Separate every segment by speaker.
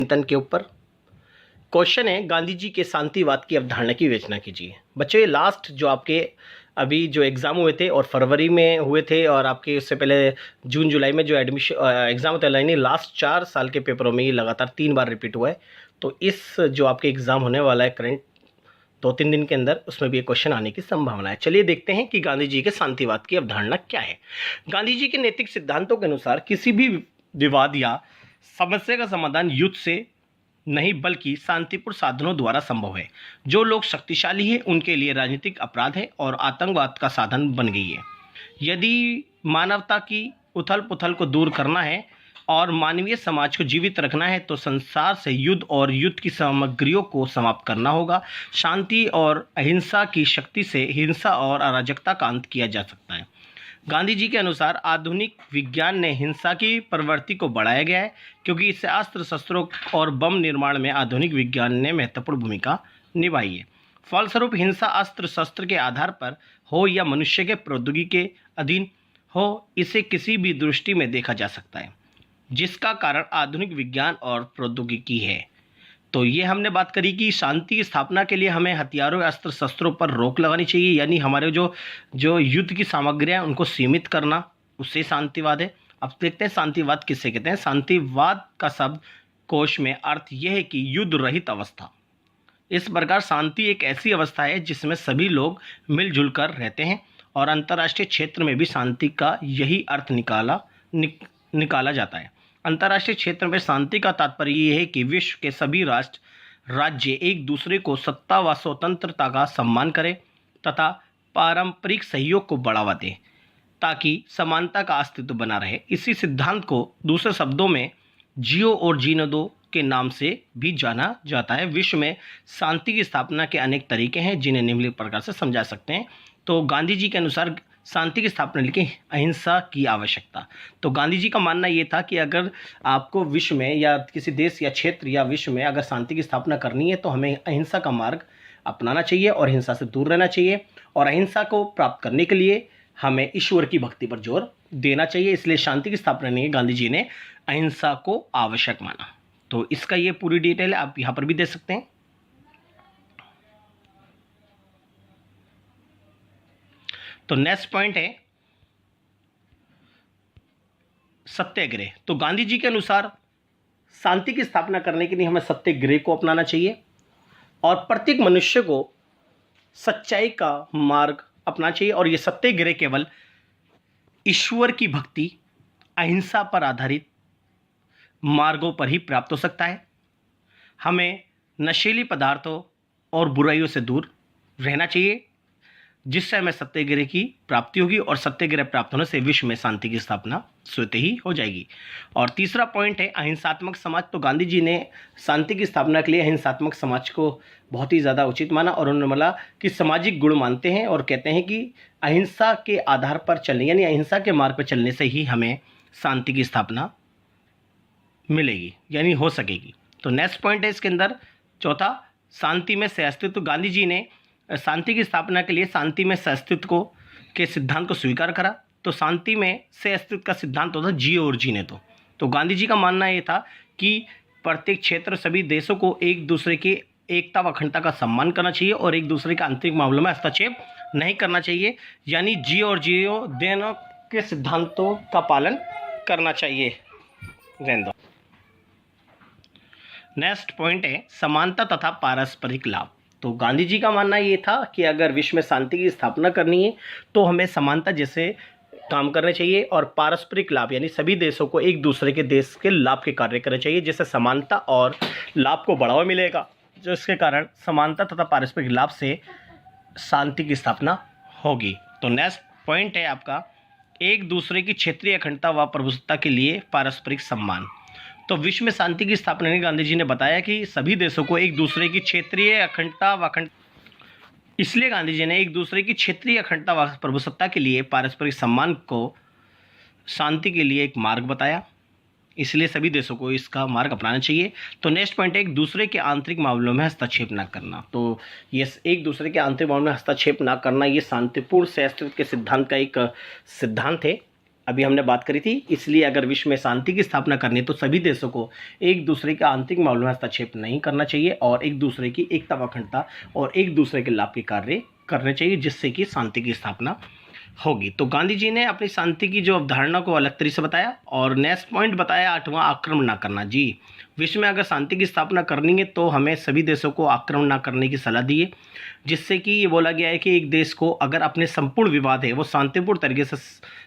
Speaker 1: चिंतन के ऊपर क्वेश्चन है, गांधी जी के शांतिवाद की अवधारणा की विवेचना कीजिए। बच्चों, ये लास्ट जो आपके अभी जो एग्ज़ाम हुए थे और फरवरी में हुए थे और आपके उससे पहले जून जुलाई में जो एडमिशन एग्ज़ाम होता है, यानी लास्ट 4 साल के पेपरों में ये लगातार 3 बार रिपीट हुआ है। तो इस जो आपके एग्ज़ाम होने वाला है करंट 2-3 दिन के अंदर, उसमें भी ये क्वेश्चन आने की संभावना है। चलिए देखते हैं कि गांधी जी के शांतिवाद की अवधारणा क्या है। गांधी जी के नैतिक सिद्धांतों के अनुसार किसी भी विवाद या समस्या का समाधान युद्ध से नहीं बल्कि शांतिपूर्ण साधनों द्वारा संभव है। जो लोग शक्तिशाली हैं उनके लिए राजनीतिक अपराध है और आतंकवाद का साधन बन गई है। यदि मानवता की उथल पुथल को दूर करना है और मानवीय समाज को जीवित रखना है तो संसार से युद्ध और युद्ध की सामग्रियों को समाप्त करना होगा। शांति और अहिंसा की शक्ति से हिंसा और अराजकता का अंत किया जा सकता है। गांधी जी के अनुसार आधुनिक विज्ञान ने हिंसा की प्रवृत्ति को बढ़ाया गया है, क्योंकि इससे अस्त्र शस्त्रों और बम निर्माण में आधुनिक विज्ञान ने महत्वपूर्ण भूमिका निभाई है। फलस्वरूप हिंसा अस्त्र शस्त्र के आधार पर हो या मनुष्य के प्रौद्योगिकी के अधीन हो, इसे किसी भी दृष्टि में देखा जा सकता है, जिसका कारण आधुनिक विज्ञान और प्रौद्योगिकी है। तो ये हमने बात करी कि शांति की स्थापना के लिए हमें हथियारों, अस्त्र शस्त्रों पर रोक लगानी चाहिए, यानी हमारे जो जो युद्ध की सामग्रियां उनको सीमित करना, उससे शांतिवाद है। अब देखते हैं शांतिवाद किससे कहते हैं। शांतिवाद का शब्द कोश में अर्थ यह है कि युद्ध रहित अवस्था। इस प्रकार शांति एक ऐसी अवस्था है जिसमें सभी लोग मिलजुल कर रहते हैं और अंतर्राष्ट्रीय क्षेत्र में भी शांति का यही अर्थ निकाला जाता है। अंतर्राष्ट्रीय क्षेत्र में शांति का तात्पर्य यह है कि विश्व के सभी राष्ट्र राज्य एक दूसरे को सत्ता व स्वतंत्रता का सम्मान करें तथा पारंपरिक सहयोग को बढ़ावा दें ताकि समानता का अस्तित्व बना रहे। इसी सिद्धांत को दूसरे शब्दों में जियो और जीने दो के नाम से भी जाना जाता है। विश्व में शांति की स्थापना के अनेक तरीके हैं जिन्हें निम्नलिखित प्रकार से समझा सकते हैं। तो गांधी जी के अनुसार शांति की स्थापना लिखी अहिंसा की आवश्यकता। तो गांधी जी का मानना ये था कि अगर आपको विश्व में या किसी देश या क्षेत्र या विश्व में अगर शांति की स्थापना करनी है तो हमें अहिंसा का मार्ग अपनाना चाहिए और हिंसा से दूर रहना चाहिए। और अहिंसा को प्राप्त करने के लिए हमें ईश्वर की भक्ति पर जोर देना चाहिए। इसलिए शांति की स्थापना के लिए गांधी जी ने अहिंसा को आवश्यक माना। तो इसका ये पूरी डिटेल आप यहाँ पर भी दे सकते हैं। तो नेक्स्ट पॉइंट है सत्याग्रह। तो गांधी जी के अनुसार शांति की स्थापना करने के लिए हमें सत्याग्रह को अपनाना चाहिए और प्रत्येक मनुष्य को सच्चाई का मार्ग अपनाना चाहिए। और यह सत्याग्रह केवल ईश्वर की भक्ति, अहिंसा पर आधारित मार्गों पर ही प्राप्त हो सकता है। हमें नशीली पदार्थों और बुराइयों से दूर रहना चाहिए, जिससे हमें सत्याग्रह की प्राप्ति होगी और सत्याग्रह प्राप्त होने से विश्व में शांति की स्थापना स्वतः ही हो जाएगी। और तीसरा पॉइंट है अहिंसात्मक समाज। तो गांधी जी ने शांति की स्थापना के लिए अहिंसात्मक समाज को बहुत ही ज़्यादा उचित माना और उन्होंने बोला कि सामाजिक गुण मानते हैं और कहते हैं कि अहिंसा के आधार पर चलने, यानी अहिंसा के मार्ग पर चलने से ही हमें शांति की स्थापना मिलेगी, यानी हो सकेगी। तो नेक्स्ट पॉइंट है इसके अंदर चौथा, शांति में सहअस्तित्व। गांधी जी ने शांति की स्थापना के लिए शांति में सहअस्तित्व को के सिद्धांत को स्वीकार करा। तो शांति में सहअस्तित्व का सिद्धांत होता है जियो और जीने दो। तो गांधी जी का मानना ये था कि प्रत्येक क्षेत्र, सभी देशों को एक दूसरे की एकता व अखंडता का सम्मान करना चाहिए और एक दूसरे के आंतरिक मामलों में हस्तक्षेप नहीं करना चाहिए, यानी जियो और जियो दोनों के सिद्धांतों का पालन करना चाहिए। रहने दो। नेक्स्ट पॉइंट है समानता तथा पारस्परिक लाभ। तो गांधी जी का मानना ये था कि अगर विश्व में शांति की स्थापना करनी है तो हमें समानता जैसे काम करने चाहिए और पारस्परिक लाभ, यानी सभी देशों को एक दूसरे के देश के लाभ के कार्य करने चाहिए, जिससे समानता और लाभ को बढ़ावा मिलेगा, जो इसके कारण समानता तथा पारस्परिक लाभ से शांति की स्थापना होगी। तो नेक्स्ट पॉइंट है आपका एक दूसरे की क्षेत्रीय अखंडता व प्रभुसत्ता के लिए पारस्परिक सम्मान। तो विश्व में शांति की स्थापना में गांधी जी ने बताया कि सभी देशों को एक दूसरे की क्षेत्रीय अखंडता व इसलिए गांधी जी ने एक दूसरे की क्षेत्रीय अखंडता व प्रभुसत्ता के लिए पारस्परिक सम्मान को शांति के लिए एक मार्ग बताया। इसलिए सभी देशों को इसका मार्ग अपनाना चाहिए। तो नेक्स्ट पॉइंट है एक दूसरे के आंतरिक मामलों में हस्तक्षेप ना करना। तो ये एक दूसरे के आंतरिक मामलों में हस्तक्षेप ना करना, ये शांतिपूर्ण सहअस्तित्व के सिद्धांत का एक सिद्धांत है। अभी हमने बात करी थी। इसलिए अगर विश्व में शांति की स्थापना करनी है तो सभी देशों को एक दूसरे के आंतरिक मामलों में हस्तक्षेप नहीं करना चाहिए और एक दूसरे की एकता व अखंडता और एक दूसरे के लाभ के कार्य करने चाहिए, जिससे कि शांति की स्थापना होगी। तो गांधी जी ने अपनी शांति की जो अवधारणा को अलग तरीके से बताया। और नेक्स्ट पॉइंट बताया 8वां, आक्रमण ना करना। जी, विश्व में अगर शांति की स्थापना करनी है तो हमें सभी देशों को आक्रमण ना करने की सलाह दी है, जिससे कि ये बोला गया है कि एक देश को अगर अपने संपूर्ण विवाद है वो शांतिपूर्ण तरीके से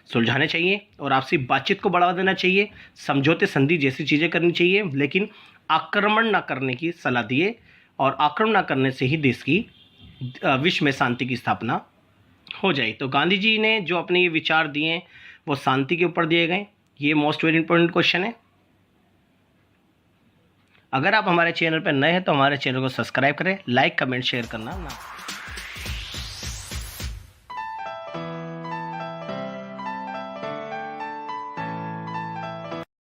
Speaker 1: सुलझाने चाहिए और आपसी बातचीत को बढ़ावा देना चाहिए, समझौते संधि जैसी चीज़ें करनी चाहिए, लेकिन आक्रमण ना करने की सलाह दिए। और आक्रमण ना करने से ही देश की विश्व में शांति की स्थापना हो जाए। तो गांधी जी ने जो अपने ये विचार दिए वो शांति के ऊपर दिए गए। ये मोस्ट वेरी इंपॉर्टेंट क्वेश्चन है। अगर आप हमारे चैनल पर नए हैं तो हमारे चैनल को सब्सक्राइब करें, लाइक कमेंट शेयर करना ना।